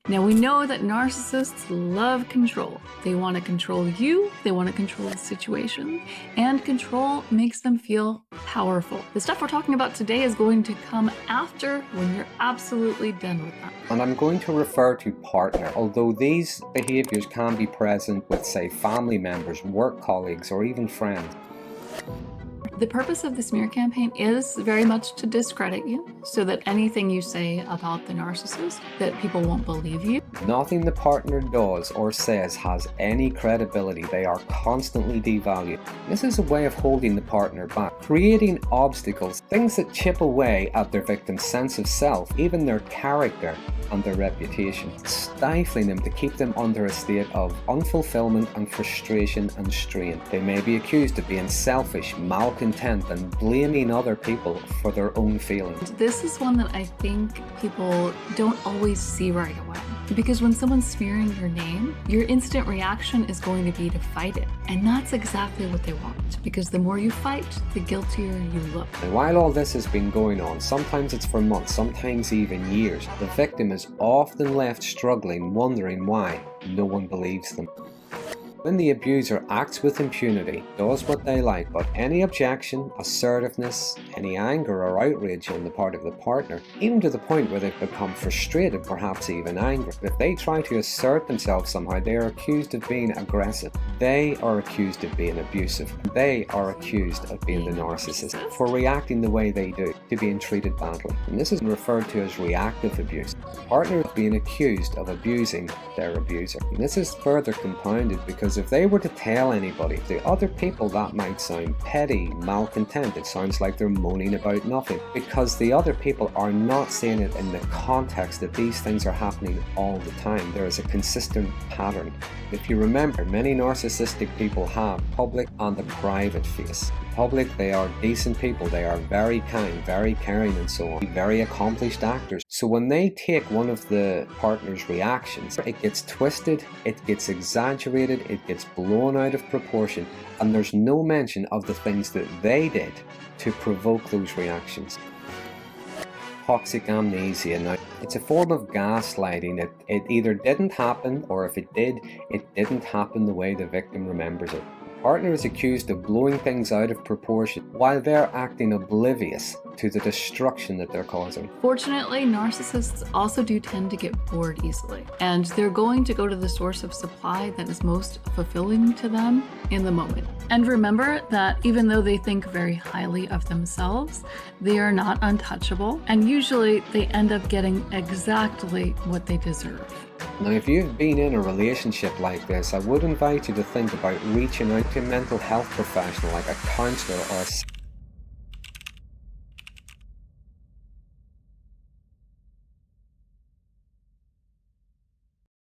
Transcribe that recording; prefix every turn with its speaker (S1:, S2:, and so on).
S1: Now we know that narcissists love control. They want to control you, they want to control the situation, and control makes them feel powerful. The stuff we're talking about today is going to come after, when you're absolutely done with them.
S2: And I'm going to refer to partner, although these behaviours can be present with, say, family members, work colleagues, or even friends.
S1: The purpose of the smear campaign is very much to discredit you, so that anything you say about the narcissist, that people won't believe you.
S2: Nothing the partner does or says has any credibility. They are constantly devalued. This is a way of holding the partner back, creating obstacles, things that chip away at their victim's sense of self, even their character and their reputation, stifling them to keep them under a state of unfulfillment and frustration and strain. They may be accused of being selfish, malcontent, and blaming other people for their own feelings.
S1: This is one that I think people don't always see right away. Because when someone's smearing your name, your instant reaction is going to be to fight it. And that's exactly what they want, because the more you fight, the guiltier you look.
S2: And while all this has been going on, sometimes it's for months, sometimes even years, the victim is often left struggling, wondering why no one believes them. When the abuser acts with impunity, does what they like, but any objection, assertiveness, any anger or outrage on the part of the partner, even to the point where they've become frustrated, perhaps even angry, if they try to assert themselves somehow, they are accused of being aggressive. They are accused of being abusive. They are accused of being the narcissist for reacting the way they do, to being treated badly. And this is referred to as reactive abuse. Partners being accused of abusing their abuser. And this is further compounded because if they were to tell anybody, the other people, that might sound petty, malcontent. It sounds like they're moaning about nothing, because the other people are not seeing it in the context that these things are happening all the time. There is a consistent pattern. If you remember, many narcissistic people have public and a private face. Public, they are decent people, they are very kind, very caring and so on, very accomplished actors. So when they take one of the partner's reactions, it gets twisted, it gets exaggerated, it gets blown out of proportion, and there's no mention of the things that they did to provoke those reactions. Toxic amnesia. Now, it's a form of gaslighting. It either didn't happen, or if it did, it didn't happen the way the victim remembers it. The partner is accused of blowing things out of proportion while they're acting oblivious to the destruction that they're causing.
S1: Fortunately, narcissists also do tend to get bored easily, and they're going to go to the source of supply that is most fulfilling to them in the moment. And remember that even though they think very highly of themselves, they are not untouchable, and usually they end up getting exactly what they deserve.
S2: Now, if you've been in a relationship like this, I would invite you to think about reaching out to a mental health professional like a counselor or a